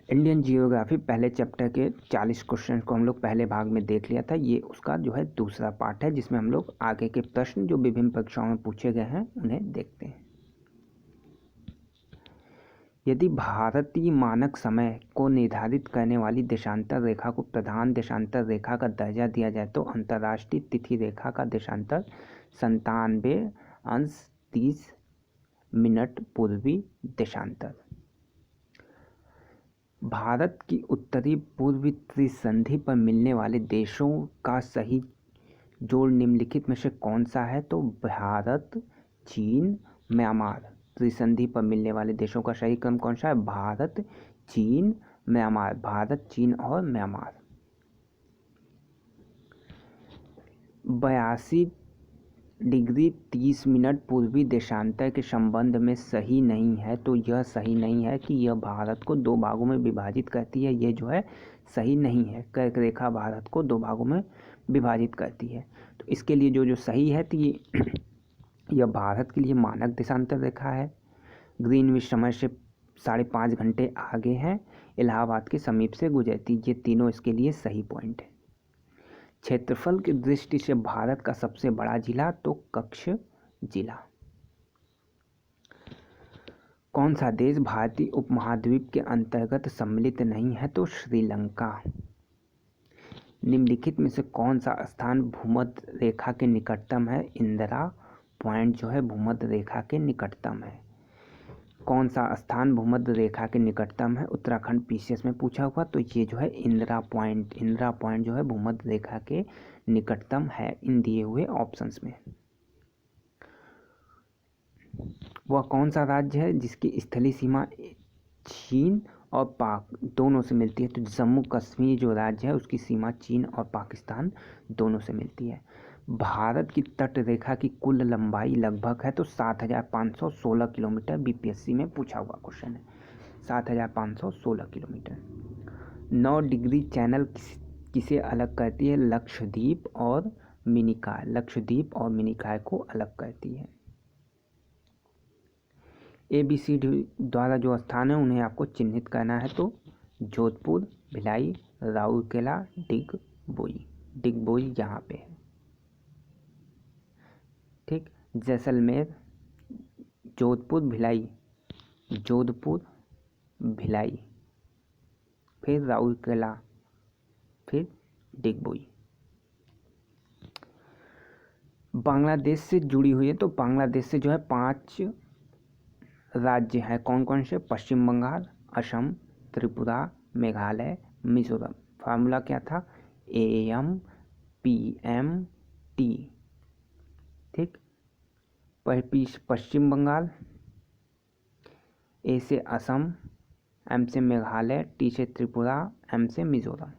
Indian geography पहले chapter के 40 question को हम लोग पहले भाग में देख लिया था। ये उसका जो है दूसरा पार्ट है, जिसमें हम लोग आगे के प्रश्न जो विभिन्न परीक्षाओं में पूछे गए हैं उन्हें देखते हैं। यदि भारतीय मानक समय को निर्धारित करने वाली देशांतर रेखा को प्रधान देशांतर रेखा का दर्जा दिया जाए तो अंतर्राष्ट्रीय तिथि रेखा का देशांतर 97°30' पूर्वी देशांतर। भारत की उत्तरी पूर्वी त्रिसंधि पर मिलने वाले देशों का सही जोड़ निम्नलिखित में से कौन सा है? तो भारत, चीन, म्यांमार। त्रिसंधि पर मिलने वाले देशों का सही क्रम कौन सा है? भारत, चीन, म्यांमार। भारत, चीन और म्यांमार। 82°30' पूर्वी देशांतर के संबंध में सही नहीं है। तो यह सही नहीं है कि यह भारत को दो भागों में विभाजित करती है। यह जो है सही नहीं है। कर्क रेखा भारत को दो भागों में विभाजित करती है। तो इसके लिए जो सही है तो यह भारत के लिए मानक देशांतर रेखा है। ग्रीनविच समय से 5.5 घंटे आगे है। इलाहाबाद के समीप से गुजरती। ये तीनों इसके लिए सही पॉइंट है। क्षेत्रफल की दृष्टि से भारत का सबसे बड़ा जिला तो कच्छ जिला। कौन सा देश भारतीय उपमहाद्वीप के अंतर्गत सम्मिलित नहीं है? तो श्रीलंका। निम्नलिखित में से कौन सा स्थान भूमध्य रेखा के निकटतम है? इंदिरा पॉइंट जो है भूमध्य रेखा के निकटतम है। कौन सा स्थान भूमध्य रेखा के निकटतम है? उत्तराखंड पीसीएस में पूछा हुआ। तो ये जो है इंदिरा पॉइंट जो है भूमध्य रेखा के निकटतम है इन दिए हुए ऑप्शंस में। वह कौन सा राज्य है जिसकी स्थलीय सीमा चीन और पाक दोनों से मिलती है? तो जम्मू कश्मीर जो राज्य है उसकी सीमा चीन और पाकिस्तान दोनों से मिलती है। भारत की तट रेखा की कुल लंबाई लगभग है तो 7,516 किलोमीटर। बीपीएससी में पूछा हुआ क्वेश्चन है। 7,516 किलोमीटर। 9 डिग्री चैनल किसे अलग करती है? लक्षद्वीप और मिनिकॉय। लक्षद्वीप और मिनिकॉय को अलग करती है। ABCD द्वारा जो स्थान है उन्हें आपको चिन्हित करना है। तो जोधपुर, भिलाई, राउरकेला, डिगबोई। डिगबोई यहाँ पे है। ठीक। जैसलमेर, जोधपुर, भिलाई, जोधपुर, भिलाई, फिर राउरकेला, फिर डिगबोई। बांग्लादेश से जुड़ी हुई है। तो बांग्लादेश से जो है 5 राज्य हैं। कौन कौन से? पश्चिम बंगाल, असम, त्रिपुरा, मेघालय, मिजोरम। फार्मूला क्या था? AMPMT। ठीक। पश्चिम बंगाल, A से असम, M से मेघालय, T से त्रिपुरा, M से मिजोरम।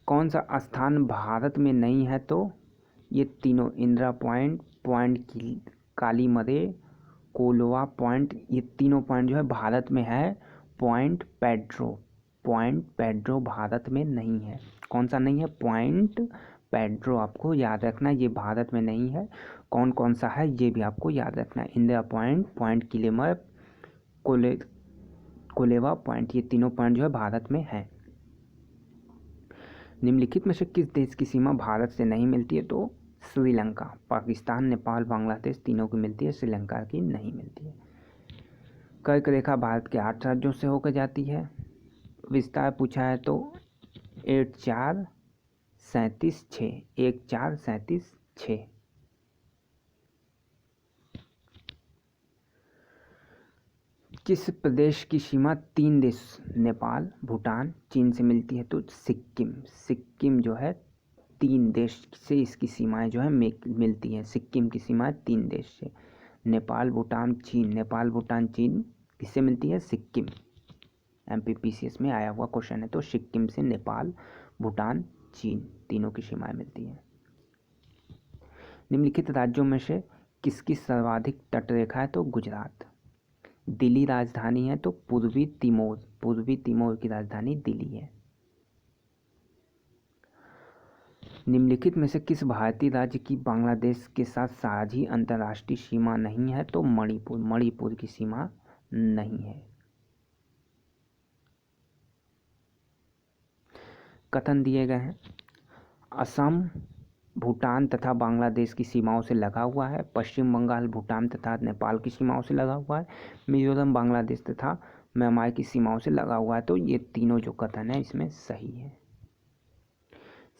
कौन सा स्थान भारत में नहीं है? तो ये तीनों इंदिरा पॉइंट, की काली मरे, कोलोवा पॉइंट, ये तीनों पॉइंट जो है भारत में है। पॉइंट पेड्रो भारत में नहीं है। कौन सा नहीं है? Point Pedro. आपको याद रखना ये भारत में नहीं है। कौन कौन सा है ये भी आपको याद रखना है। इंदिरा पॉइंट किलेमर, कोलेवा पॉइंट, ये तीनों पॉइंट जो है भारत में है। निम्नलिखित में से किस देश की सीमा भारत से नहीं मिलती है? तो श्रीलंका। पाकिस्तान, नेपाल, बांग्लादेश तीनों की मिलती है, श्रीलंका की नहीं मिलती है। कर्क रेखा भारत के 8 राज्यों से होकर जाती है। विस्तार पूछा है तो 1437 किस प्रदेश की सीमा 3 देश नेपाल, भूटान, चीन से मिलती है? तो सिक्किम जो है 3 देश से इसकी सीमाएं जो है मिलती हैं। सिक्किम की सीमाएं 3 देश से, नेपाल, भूटान, चीन। नेपाल, भूटान, चीन किससे मिलती है? सिक्किम। MPPCS में आया हुआ क्वेश्चन है। तो सिक्किम से नेपाल, भूटान, चीन तीनों की सीमाएं मिलती हैं। निम्नलिखित राज्यों में से किसकी सर्वाधिक तटरेखा है? तो गुजरात। दिल्ली राजधानी है तो पूर्वी तिमोर की राजधानी दिल्ली है। निम्नलिखित में से किस भारतीय राज्य की बांग्लादेश के साथ साझी अंतर्राष्ट्रीय सीमा नहीं है? तो मणिपुर। मणिपुर की सीमा नहीं है। कथन दिए गए हैं। असम भूटान तथा बांग्लादेश की सीमाओं से लगा हुआ है। पश्चिम बंगाल भूटान तथा नेपाल की सीमाओं से लगा हुआ है। मिजोरम बांग्लादेश तथा म्यांमार की सीमाओं से लगा हुआ है। तो ये तीनों जो कथन है इसमें सही है।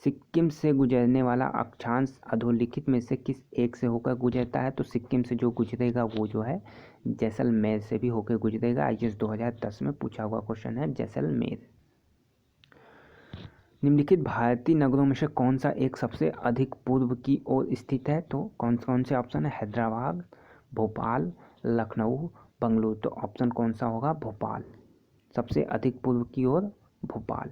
सिक्किम से गुजरने वाला अक्षांश अधोलिखित में से किस एक से होकर गुजरता है? तो सिक्किम से जो गुजरेगा वो जो है जैसलमेर से भी होकर गुजरेगा। आईएएस 2010 में पूछा हुआ क्वेश्चन है जैसलमेर। निम्नलिखित भारतीय नगरों में से कौन सा एक सबसे अधिक पूर्व की ओर स्थित है? तो कौन कौन से ऑप्शन है? हैदराबाद, भोपाल, लखनऊ, बंगलुरु। तो ऑप्शन कौन सा होगा? भोपाल। सबसे अधिक पूर्व की ओर भोपाल।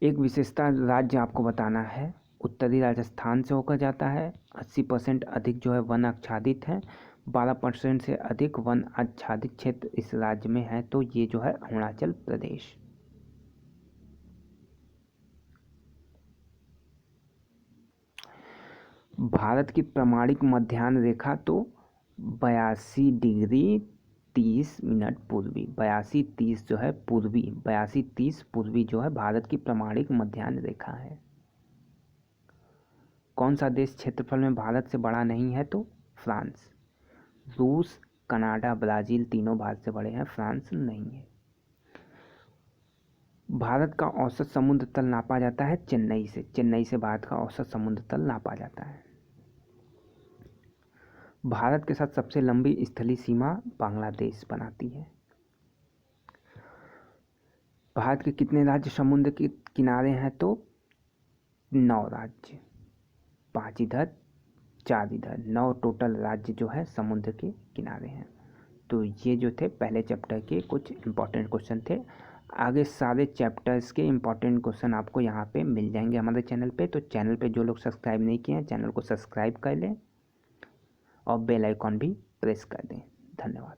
एक विशेषता राज्य आपको बताना है। उत्तरी राजस्थान से होकर जाता है। 80% अधिक जो है वन आच्छादित है। 12% से अधिक वन आच्छादित क्षेत्र इस राज्य में है। तो ये जो है अरुणाचल प्रदेश। भारत की प्रमाणिक मध्याह्न रेखा तो 82 डिग्री 30 मिनट पूर्वी। 82-30 जो है पूर्वी, 82-30 पूर्वी जो है भारत की प्रमाणिक मध्याह्न रेखा है। कौन सा देश क्षेत्रफल में भारत से बड़ा नहीं है? तो फ्रांस। रूस, कनाडा, ब्राज़ील तीनों भारत से बड़े हैं, फ्रांस नहीं है। भारत का औसत समुद्र तल नापा जाता है चेन्नई से। चेन्नई से भारत का औसत समुद्र तल नापा जाता है। भारत के साथ सबसे लंबी स्थलीय सीमा बांग्लादेश बनाती है। भारत के कितने राज्य समुद्र के किनारे हैं? तो 9 राज्य, 5 इधर 4 इधर, 9 टोटल राज्य जो है समुद्र के किनारे हैं। तो ये जो थे पहले चैप्टर के कुछ इम्पोर्टेंट क्वेश्चन थे। आगे सारे चैप्टर्स के इम्पोर्टेंट क्वेश्चन आपको यहाँ पे मिल जाएंगे हमारे चैनल पे। तो चैनल पे जो लोग सब्सक्राइब नहीं किए हैं चैनल को सब्सक्राइब कर लें और बेल आइकॉन भी प्रेस कर दें। धन्यवाद।